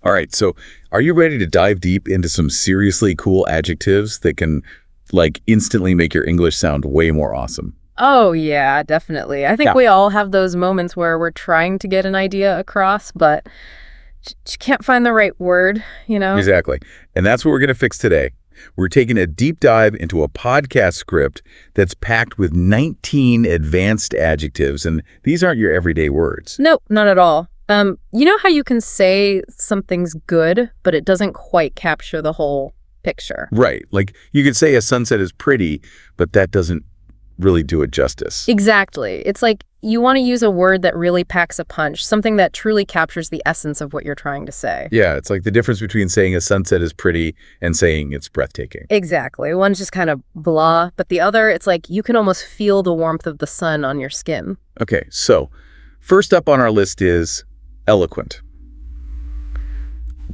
All right, so are you ready to dive deep into some seriously cool adjectives that can, like, instantly make your English sound way more awesome? Oh, yeah, definitely. I think Yeah. we all have those moments where we're trying to get an idea across, but can't find the right word, you know? Exactly. And that's what we're going to fix today. We're taking a deep dive into a podcast script that's packed with 19 advanced adjectives, and these aren't your everyday words. Nope, not at all. You know how you can say something's good, but it doesn't quite capture the whole picture? Right. Like, you could say a sunset is pretty, but that doesn't really do it justice. Exactly. It's like you want to use a word that really packs a punch, something that truly captures the essence of what you're trying to say. Yeah, it's like the difference between saying a sunset is pretty and saying it's breathtaking. Exactly. One's just kind of blah, but the other, it's like you can almost feel the warmth of the sun on your skin. Okay, so first up on our list is eloquent.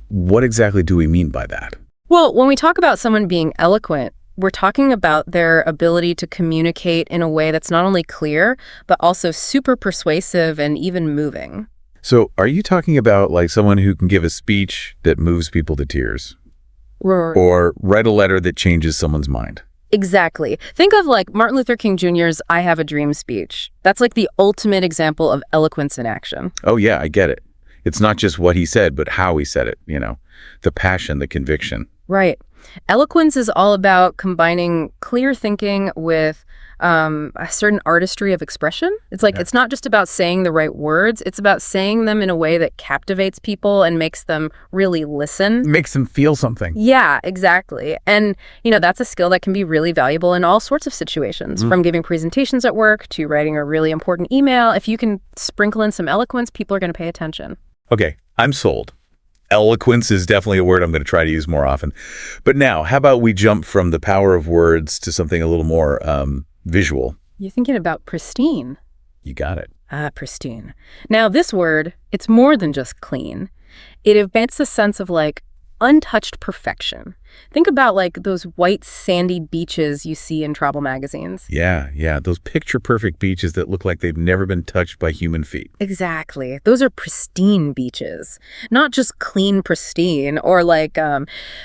What exactly do we mean by that? Well, when we talk about someone being eloquent, we're talking about their ability to communicate in a way that's not only clear, but also super persuasive and even moving. So are you talking about like someone who can give a speech that moves people to tears? Or write a letter that changes someone's mind? Exactly. Think of like Martin Luther King Jr.'s I Have a Dream speech. That's like the ultimate example of eloquence in action. Oh yeah, I get it. It's not just what he said, but how he said it, the passion, the conviction. Right. Eloquence is all about combining clear thinking with a certain artistry of expression. It's like, It's not just about saying the right words. It's about saying them in a way that captivates people and makes them really listen. Makes them feel something. Yeah, exactly. And, that's a skill that can be really valuable in all sorts of situations, from giving presentations at work to writing a really important email. If you can sprinkle in some eloquence, people are going to pay attention. Okay, I'm sold. Eloquence is definitely a word I'm going to try to use more often. But now, how about we jump from the power of words to something a little more visual? You're thinking about pristine. You got it. Pristine. Now, this word, it's more than just clean. It evokes a sense of like untouched perfection. Think about like those white sandy beaches you see in travel magazines. Yeah. Those picture-perfect beaches that look like they've never been touched by human feet. Exactly. Those are pristine beaches, not just clean pristine. Or like,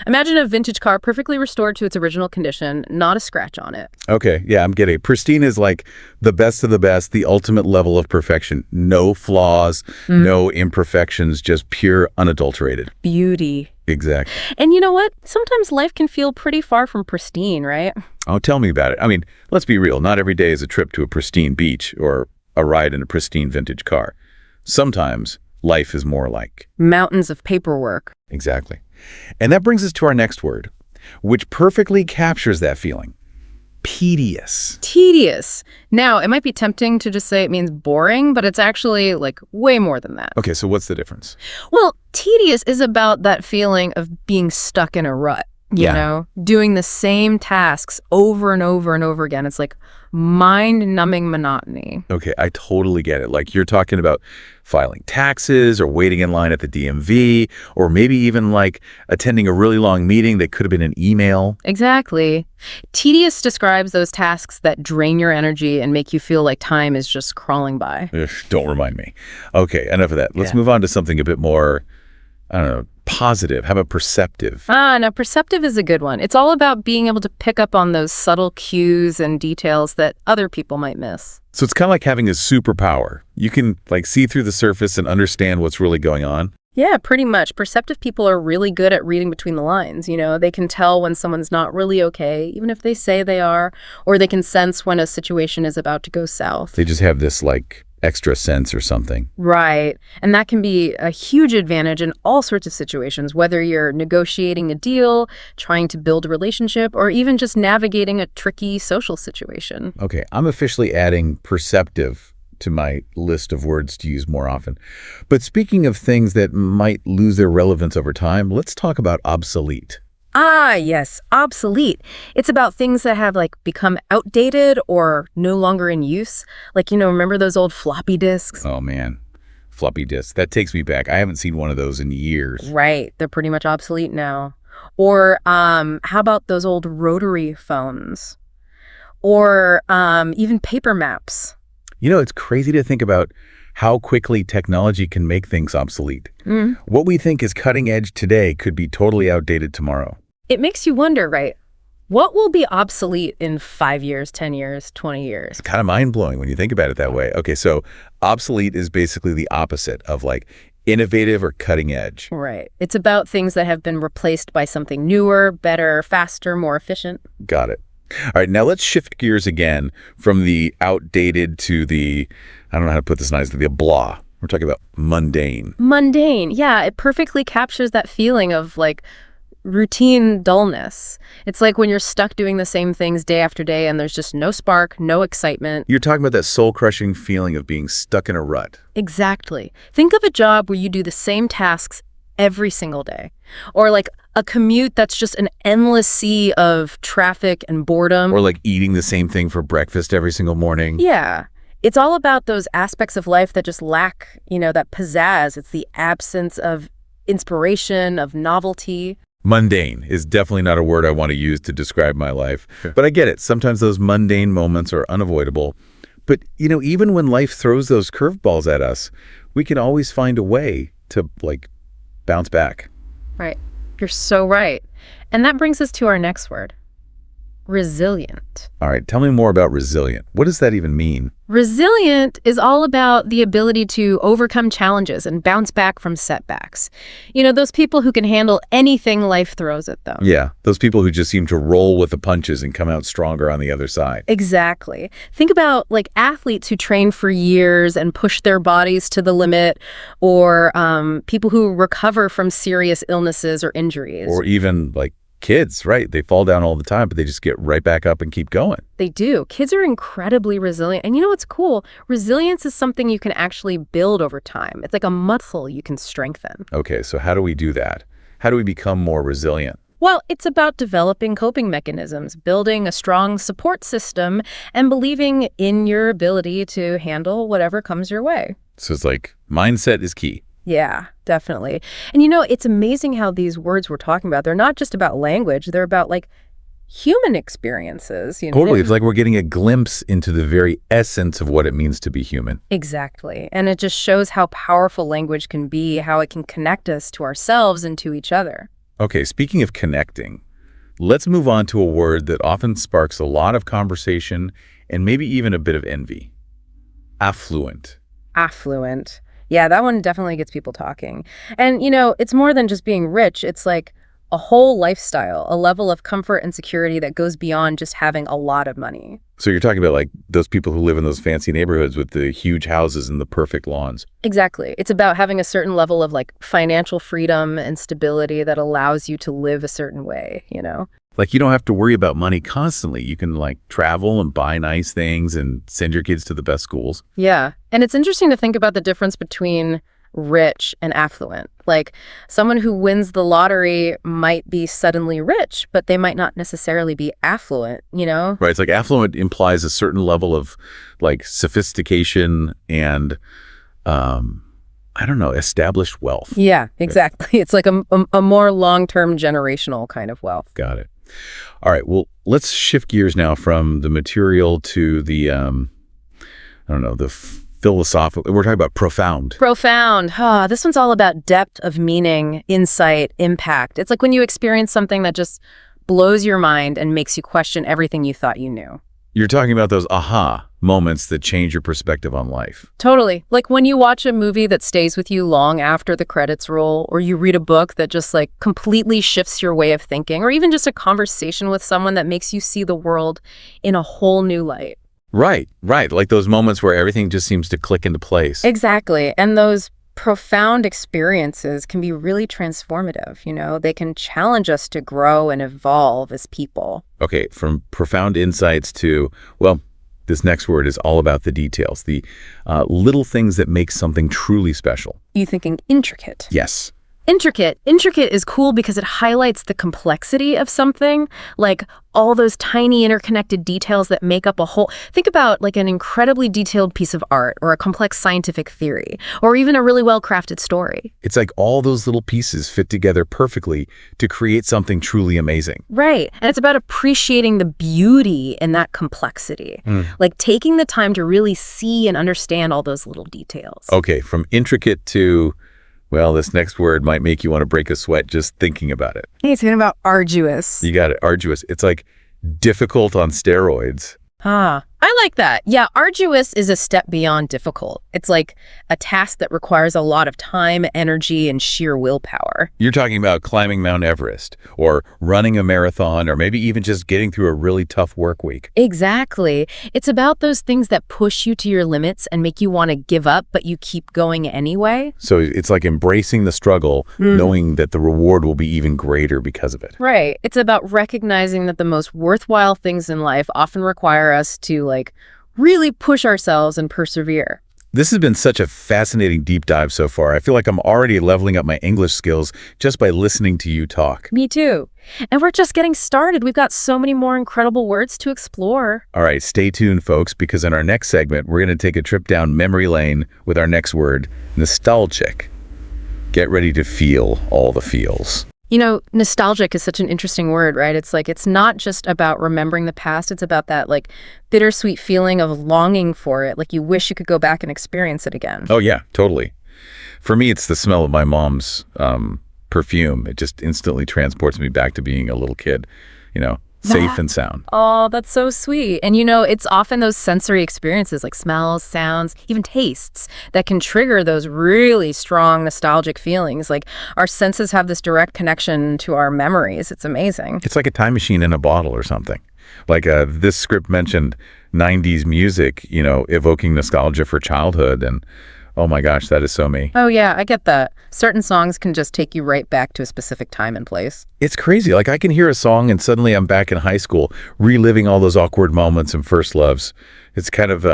imagine a vintage car perfectly restored to its original condition, not a scratch on it. Okay, yeah, I'm getting it. Pristine is like the best of the best, the ultimate level of perfection. No flaws, no imperfections, just pure, unadulterated. Beauty. Exactly. And you know what? Sometimes life can feel pretty far from pristine, right? Oh, tell me about it. I mean, let's be real. Not every day is a trip to a pristine beach or a ride in a pristine vintage car. Sometimes life is more like mountains of paperwork. Exactly. And that brings us to our next word, which perfectly captures that feeling. Tedious. Tedious. Now, it might be tempting to just say it means boring, but it's actually like way more than that. Okay, so what's the difference? Well, tedious is about that feeling of being stuck in a rut, you know, doing the same tasks over and over and over again. It's like mind-numbing monotony. Okay, I totally get it. Like you're talking about filing taxes or waiting in line at the DMV, or maybe even like attending a really long meeting that could have been an email. Exactly. Tedious describes those tasks that drain your energy and make you feel like time is just crawling by. Ugh, don't remind me. Okay, enough of that. Let's move on to something a bit more, I don't know, positive. How about perceptive? Now perceptive is a good one. It's all about being able to pick up on those subtle cues and details that other people might miss. So it's kind of like having a superpower. You can like see through the surface and understand what's really going on. Yeah, pretty much. Perceptive people are really good at reading between the lines. They can tell when someone's not really okay, even if they say they are, or they can sense when a situation is about to go south. They just have this like extra sense or something. Right. And that can be a huge advantage in all sorts of situations, whether you're negotiating a deal, trying to build a relationship, or even just navigating a tricky social situation. Okay, I'm officially adding perceptive to my list of words to use more often. But speaking of things that might lose their relevance over time, let's talk about obsolete. Yes, obsolete. It's about things that have become outdated or no longer in use. Remember those old floppy disks? Oh man, floppy disks. That takes me back. I haven't seen one of those in years. Right. They're pretty much obsolete now. Or how about those old rotary phones? Or even paper maps. It's crazy to think about how quickly technology can make things obsolete. What we think is cutting edge today could be totally outdated tomorrow. It makes you wonder, right? What will be obsolete in 5 years, 10 years, 20 years? It's kind of mind-blowing when you think about it that way. Okay, so obsolete is basically the opposite of like innovative or cutting edge. Right. It's about things that have been replaced by something newer, better, faster, more efficient. Got it. All right, now let's shift gears again from the outdated to the, I don't know how to put this nicely, the blah. We're talking about mundane. Mundane. Yeah, it perfectly captures that feeling of like routine dullness. It's like when you're stuck doing the same things day after day and there's just no spark, no excitement. You're talking about that soul-crushing feeling of being stuck in a rut. Exactly. Think of a job where you do the same tasks every single day. Or like a commute that's just an endless sea of traffic and boredom. Or like eating the same thing for breakfast every single morning. Yeah. It's all about those aspects of life that just lack, that pizzazz. It's the absence of inspiration, of novelty. Mundane is definitely not a word I want to use to describe my life. But I get it. Sometimes those mundane moments are unavoidable. But, even when life throws those curveballs at us, we can always find a way to, bounce back. Right. You're so right. And that brings us to our next word. Resilient. All right, tell me more about resilient. What does that even mean? Resilient is all about the ability to overcome challenges and bounce back from setbacks. Those people who can handle anything life throws at them. Yeah, those people who just seem to roll with the punches and come out stronger on the other side. Exactly. Think about athletes who train for years and push their bodies to the limit, or people who recover from serious illnesses or injuries. Or even kids, right? They fall down all the time, but they just get right back up and keep going. They do. Kids are incredibly resilient. And what's cool? Resilience is something you can actually build over time. It's like a muscle you can strengthen. Okay, so how do we do that? How do we become more resilient? Well, it's about developing coping mechanisms, building a strong support system, and believing in your ability to handle whatever comes your way. So it's mindset is key. Yeah, definitely. And it's amazing how these words we're talking about, they're not just about language, they're about human experiences. Totally. It's like we're getting a glimpse into the very essence of what it means to be human. Exactly. And it just shows how powerful language can be, how it can connect us to ourselves and to each other. Okay, speaking of connecting, let's move on to a word that often sparks a lot of conversation and maybe even a bit of envy. Affluent. Affluent. Yeah, that one definitely gets people talking. And, it's more than just being rich. It's like a whole lifestyle, a level of comfort and security that goes beyond just having a lot of money. So you're talking about those people who live in those fancy neighborhoods with the huge houses and the perfect lawns. Exactly. It's about having a certain level of financial freedom and stability that allows you to live a certain way, You don't have to worry about money constantly. You can travel and buy nice things and send your kids to the best schools. Yeah. And it's interesting to think about the difference between rich and affluent. Someone who wins the lottery might be suddenly rich, but they might not necessarily be affluent, Right. It's affluent implies a certain level of sophistication and, I don't know, established wealth. Yeah, exactly. It's a more long-term generational kind of wealth. Got it. All right. Well, let's shift gears now from the material to the, the philosophical. We're talking about profound. Profound. This one's all about depth of meaning, insight, impact. It's like when you experience something that just blows your mind and makes you question everything you thought you knew. You're talking about those aha moments that change your perspective on life. Totally. Like when you watch a movie that stays with you long after the credits roll, or you read a book that just completely shifts your way of thinking, or even just a conversation with someone that makes you see the world in a whole new light. Right. Like those moments where everything just seems to click into place. Exactly. And those profound experiences can be really transformative. They can challenge us to grow and evolve as people. Okay, from profound insights to, this next word is all about the details, the little things that make something truly special. You thinking intricate? Yes. Intricate. Intricate is cool because it highlights the complexity of something, like all those tiny interconnected details that make up a whole. Think about like an incredibly detailed piece of art or a complex scientific theory or even a really well-crafted story. It's like all those little pieces fit together perfectly to create something truly amazing. Right. And it's about appreciating the beauty in that complexity, like taking the time to really see and understand all those little details. Okay, from intricate to, well, this next word might make you want to break a sweat just thinking about it. Hey, it's about arduous. You got it, arduous. It's like difficult on steroids. Ah, I like that. Yeah, arduous is a step beyond difficult. It's like a task that requires a lot of time, energy, and sheer willpower. You're talking about climbing Mount Everest or running a marathon or maybe even just getting through a really tough work week. Exactly. It's about those things that push you to your limits and make you want to give up, but you keep going anyway. So it's like embracing the struggle, knowing that the reward will be even greater because of it. Right. It's about recognizing that the most worthwhile things in life often require us to really push ourselves and persevere. This has been such a fascinating deep dive so far. I feel like I'm already leveling up my English skills just by listening to you talk. Me too. And we're just getting started. We've got so many more incredible words to explore. All right, stay tuned, folks, because in our next segment, we're going to take a trip down memory lane with our next word, nostalgic. Get ready to feel all the feels. You know, nostalgic is such an interesting word, right? It's like, it's not just about remembering the past. It's about that bittersweet feeling of longing for it. Like you wish you could go back and experience it again. Oh, yeah, totally. For me, it's the smell of my mom's perfume. It just instantly transports me back to being a little kid, safe and sound. Oh, that's so sweet. And it's often those sensory experiences like smells, sounds, even tastes that can trigger those really strong nostalgic feelings. Like our senses have this direct connection to our memories. It's amazing. It's like a time machine in a bottle or something. Like this script mentioned 90s music, evoking nostalgia for childhood. And oh my gosh, that is so me. Oh yeah, I get that. Certain songs can just take you right back to a specific time and place. It's crazy. Like I can hear a song and suddenly I'm back in high school, reliving all those awkward moments and first loves. It's kind of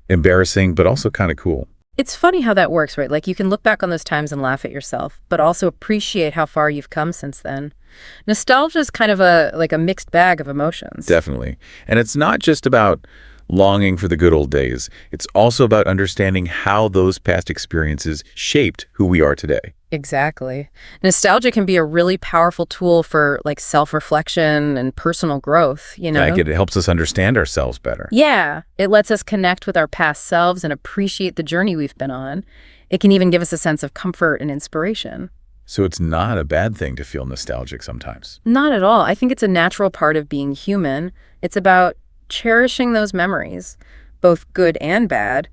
embarrassing, but also kind of cool. It's funny how that works, right? Like you can look back on those times and laugh at yourself, but also appreciate how far you've come since then. Nostalgia is kind of a mixed bag of emotions. Definitely. And it's not just about longing for the good old days. It's also about understanding how those past experiences shaped who we are today. Exactly. Nostalgia can be a really powerful tool for self-reflection and personal growth, Like it helps us understand ourselves better. Yeah. It lets us connect with our past selves and appreciate the journey we've been on. It can even give us a sense of comfort and inspiration. So it's not a bad thing to feel nostalgic sometimes. Not at all. I think it's a natural part of being human. It's about cherishing those memories, both good and bad,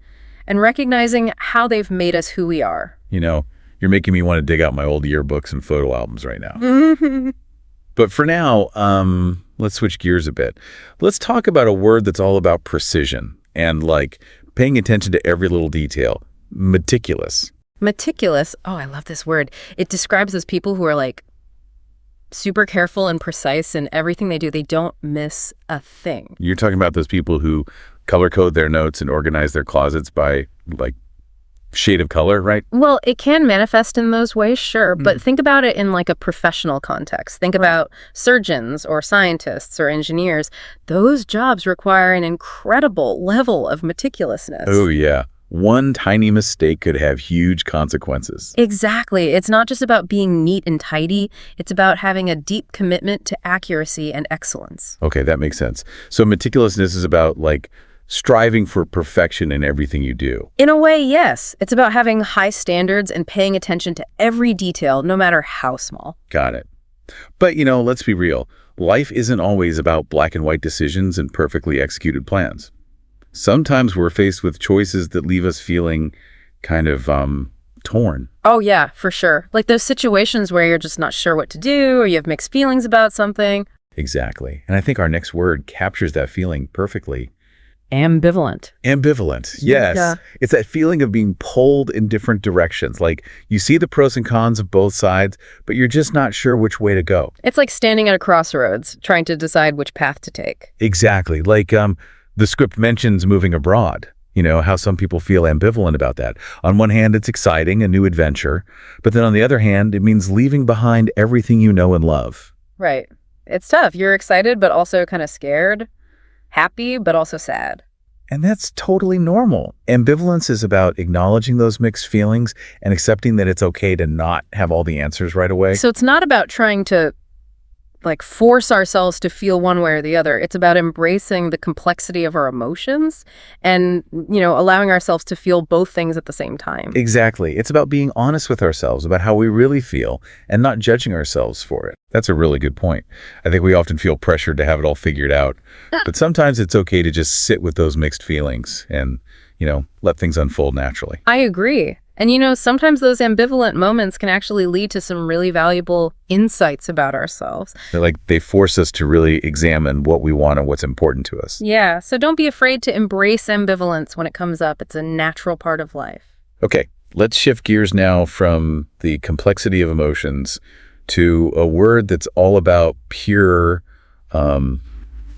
and recognizing how they've made us who we are. You're making me want to dig out my old yearbooks and photo albums right now. But for now, let's switch gears a bit. Let's talk about a word that's all about precision and paying attention to every little detail. Meticulous. Meticulous. Oh, I love this word. It describes those people who are super careful and precise in everything they do. They don't miss a thing. You're talking about those people who color code their notes and organize their closets by shade of color, right? Well, it can manifest in those ways, sure. But think about it in a professional context. Think about surgeons or scientists or engineers. Those jobs require an incredible level of meticulousness. Oh, yeah. One tiny mistake could have huge consequences. Exactly. It's not just about being neat and tidy. It's about having a deep commitment to accuracy and excellence. Okay, that makes sense. So meticulousness is about striving for perfection in everything you do. In a way, yes. It's about having high standards and paying attention to every detail, no matter how small. Got it. But, let's be real. Life isn't always about black and white decisions and perfectly executed plans. Sometimes we're faced with choices that leave us feeling kind of torn. Oh, yeah, for sure. Like those situations where you're just not sure what to do or you have mixed feelings about something. Exactly. And I think our next word captures that feeling perfectly. Ambivalent. Ambivalent, yes. Yeah. It's that feeling of being pulled in different directions. You see the pros and cons of both sides, but you're just not sure which way to go. It's like standing at a crossroads, trying to decide which path to take. Exactly. The script mentions moving abroad. How some people feel ambivalent about that. On one hand, it's exciting, a new adventure. But then on the other hand, it means leaving behind everything you know and love. Right. It's tough. You're excited, but also kind of scared, happy, but also sad. And that's totally normal. Ambivalence is about acknowledging those mixed feelings and accepting that it's okay to not have all the answers right away. So it's not about trying to force ourselves to feel one way or the other. It's about embracing the complexity of our emotions and, allowing ourselves to feel both things at the same time. Exactly. It's about being honest with ourselves about how we really feel and not judging ourselves for it. That's a really good point. I think we often feel pressured to have it all figured out. But sometimes it's okay to just sit with those mixed feelings and, let things unfold naturally. I agree. And sometimes those ambivalent moments can actually lead to some really valuable insights about ourselves. They force us to really examine what we want and what's important to us. Yeah, so don't be afraid to embrace ambivalence when it comes up. It's a natural part of life. Okay, let's shift gears now from the complexity of emotions to a word that's all about pure, awe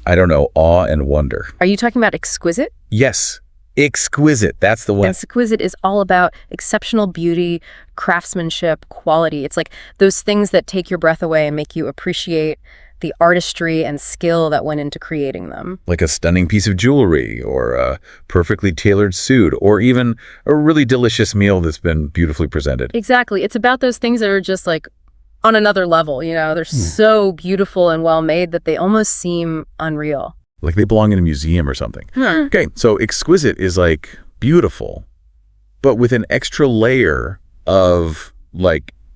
and wonder. Are you talking about exquisite? Yes. Exquisite. That's the one. Exquisite is all about exceptional beauty, craftsmanship, quality. It's like those things that take your breath away and make you appreciate the artistry and skill that went into creating them. Like a stunning piece of jewelry or a perfectly tailored suit or even a really delicious meal that's been beautifully presented. Exactly. It's about those things that are just on another level. They're so beautiful and well made that they almost seem unreal. Like they belong in a museum or something. Okay, so exquisite is beautiful, but with an extra layer of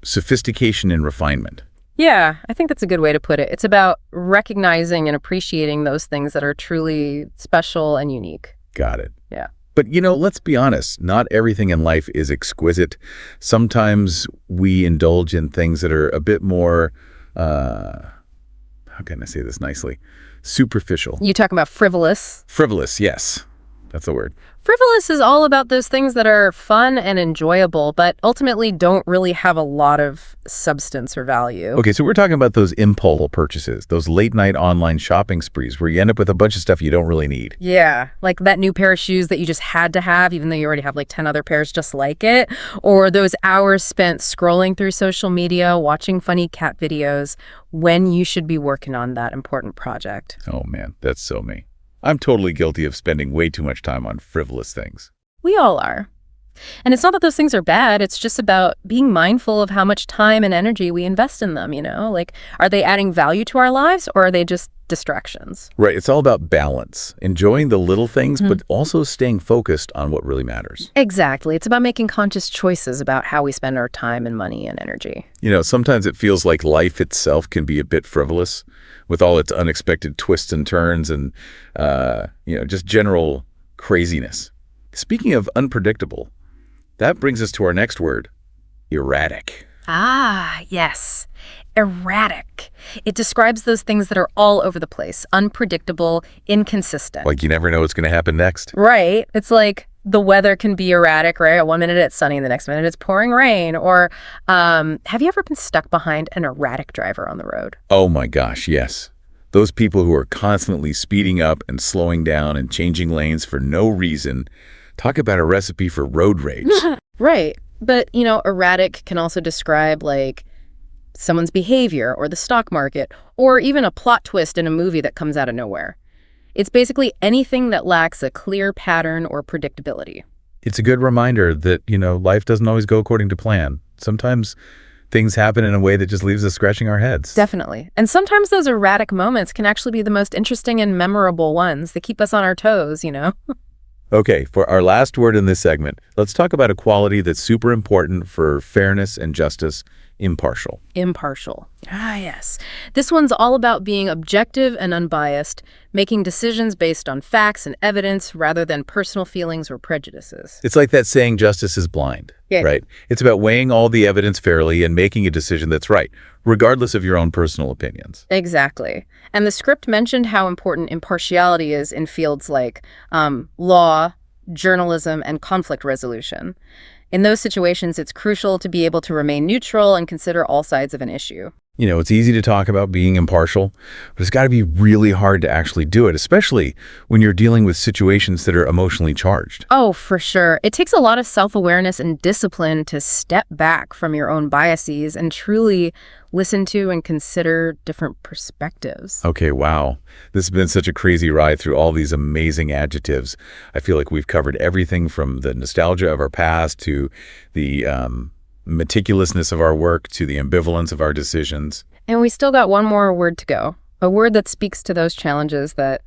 sophistication and refinement. Yeah, I think that's a good way to put it. It's about recognizing and appreciating those things that are truly special and unique. Got it. Yeah. But, let's be honest, not everything in life is exquisite. Sometimes we indulge in things that are a bit more, how can I say this nicely? Superficial. You talking about frivolous? Frivolous, yes. That's the word. Frivolous is all about those things that are fun and enjoyable, but ultimately don't really have a lot of substance or value. Okay, so we're talking about those impulse purchases, those late-night online shopping sprees where you end up with a bunch of stuff you don't really need. Yeah, like that new pair of shoes that you just had to have, even though you already have 10 other pairs just like it. Or those hours spent scrolling through social media, watching funny cat videos, when you should be working on that important project. Oh man, that's so me. I'm totally guilty of spending way too much time on frivolous things. We all are. And it's not that those things are bad. It's just about being mindful of how much time and energy we invest in them, Are they adding value to our lives or are they just distractions? Right. It's all about balance, enjoying the little things, but also staying focused on what really matters. Exactly. It's about making conscious choices about how we spend our time and money and energy. Sometimes it feels like life itself can be a bit frivolous with all its unexpected twists and turns and, just general craziness. Speaking of unpredictable, that brings us to our next word, erratic. Ah, yes. Erratic. It describes those things that are all over the place, unpredictable, inconsistent. Like you never know what's going to happen next. Right. It's like the weather can be erratic, right? One minute it's sunny, the next minute it's pouring rain. Or have you ever been stuck behind an erratic driver on the road? Oh my gosh, yes. Those people who are constantly speeding up and slowing down and changing lanes for no reason. Talk about a recipe for road rage. Right. But, erratic can also describe someone's behavior or the stock market or even a plot twist in a movie that comes out of nowhere. It's basically anything that lacks a clear pattern or predictability. It's a good reminder that, life doesn't always go according to plan. Sometimes things happen in a way that just leaves us scratching our heads. Definitely. And sometimes those erratic moments can actually be the most interesting and memorable ones that keep us on our toes, Okay, for our last word in this segment, let's talk about a quality that's super important for fairness and justice, impartial. Impartial. Ah, yes. This one's all about being objective and unbiased, making decisions based on facts and evidence rather than personal feelings or prejudices. It's like that saying, justice is blind, right? It's about weighing all the evidence fairly and making a decision that's right, regardless of your own personal opinions. Exactly. And the script mentioned how important impartiality is in fields like law, journalism, and conflict resolution. In those situations, it's crucial to be able to remain neutral and consider all sides of an issue. It's easy to talk about being impartial, but it's got to be really hard to actually do it, especially when you're dealing with situations that are emotionally charged. Oh, for sure. It takes a lot of self-awareness and discipline to step back from your own biases and truly listen to and consider different perspectives. Okay, wow. This has been such a crazy ride through all these amazing adjectives. I feel like we've covered everything from the nostalgia of our past to the meticulousness of our work to the ambivalence of our decisions. And we still got one more word to go. A word that speaks to those challenges that,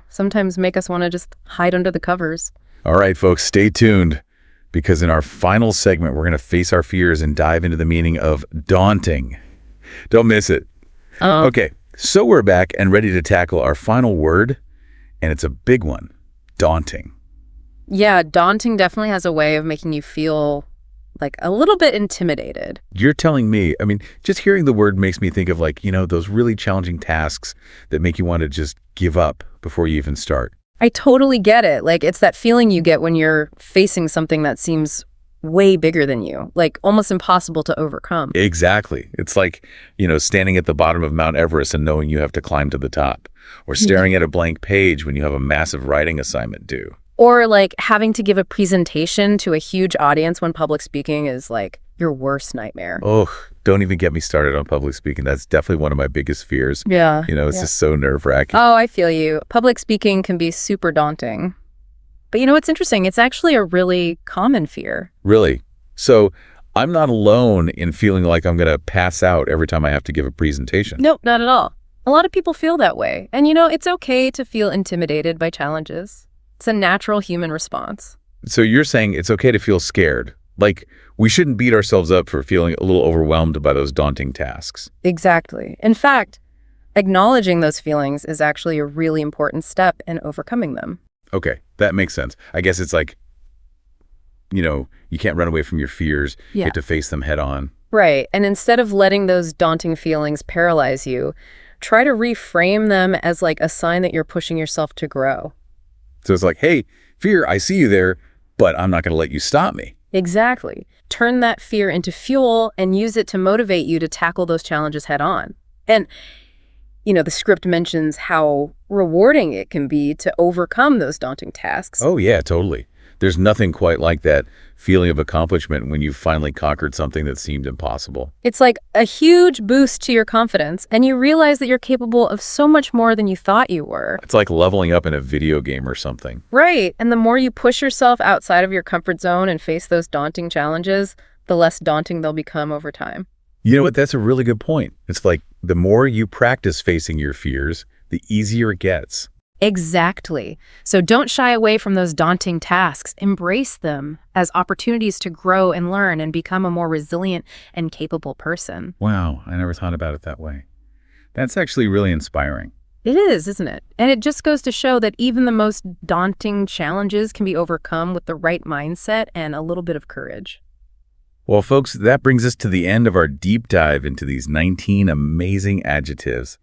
sometimes make us want to just hide under the covers. All right, folks, stay tuned, because in our final segment, we're going to face our fears and dive into the meaning of daunting. Don't miss it. Okay, so we're back and ready to tackle our final word, and it's a big one, daunting. Yeah, daunting definitely has a way of making you feel like a little bit intimidated. You're telling me, just hearing the word makes me think of those really challenging tasks that make you want to just give up before you even start. I totally get it. Like, it's that feeling you get when you're facing something that seems way bigger than you, like almost impossible to overcome. Exactly. It's like, standing at the bottom of Mount Everest and knowing you have to climb to the top, or staring at a blank page when you have a massive writing assignment due. Or like having to give a presentation to a huge audience when public speaking is like your worst nightmare. Oh, don't even get me started on public speaking. That's definitely one of my biggest fears. Yeah. It's just so nerve-wracking. Oh, I feel you. Public speaking can be super daunting. But what's interesting? It's actually a really common fear. Really? So I'm not alone in feeling like I'm going to pass out every time I have to give a presentation. Nope, not at all. A lot of people feel that way. And it's okay to feel intimidated by challenges. It's a natural human response. So you're saying it's okay to feel scared. Like, we shouldn't beat ourselves up for feeling a little overwhelmed by those daunting tasks. Exactly. In fact, acknowledging those feelings is actually a really important step in overcoming them. Okay, that makes sense. I guess it's like, you can't run away from your fears. You have to face them head on. Right. And instead of letting those daunting feelings paralyze you, try to reframe them as like a sign that you're pushing yourself to grow. So it's like, hey, fear, I see you there, but I'm not going to let you stop me. Exactly. Turn that fear into fuel and use it to motivate you to tackle those challenges head on. And, the script mentions how rewarding it can be to overcome those daunting tasks. Oh, yeah, totally. There's nothing quite like that feeling of accomplishment when you've finally conquered something that seemed impossible. It's like a huge boost to your confidence, and you realize that you're capable of so much more than you thought you were. It's like leveling up in a video game or something. Right. And the more you push yourself outside of your comfort zone and face those daunting challenges, the less daunting they'll become over time. You know what? That's a really good point. It's like the more you practice facing your fears, the easier it gets. Exactly. So don't shy away from those daunting tasks. Embrace them as opportunities to grow and learn and become a more resilient and capable person. Wow, I never thought about it that way. That's actually really inspiring. It is, isn't it? And it just goes to show that even the most daunting challenges can be overcome with the right mindset and a little bit of courage. Well, folks, that brings us to the end of our deep dive into these 19 amazing adjectives.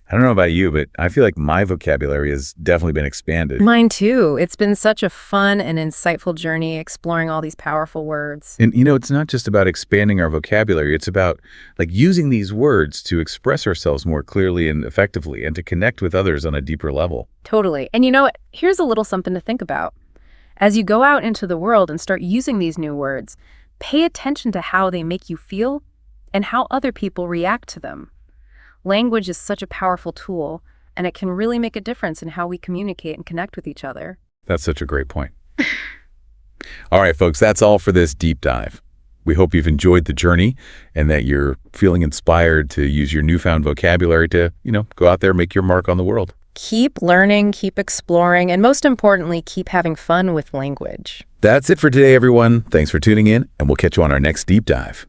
I don't know about you, but I feel like my vocabulary has definitely been expanded. Mine too. It's been such a fun and insightful journey exploring all these powerful words. And, it's not just about expanding our vocabulary. It's about using these words to express ourselves more clearly and effectively and to connect with others on a deeper level. Totally. And here's a little something to think about. As you go out into the world and start using these new words, pay attention to how they make you feel and how other people react to them. Language is such a powerful tool, and it can really make a difference in how we communicate and connect with each other. That's such a great point. All right, folks, that's all for this deep dive. We hope you've enjoyed the journey and that you're feeling inspired to use your newfound vocabulary to, go out there and make your mark on the world. Keep learning, keep exploring, and most importantly, keep having fun with language. That's it for today, everyone. Thanks for tuning in, and we'll catch you on our next deep dive.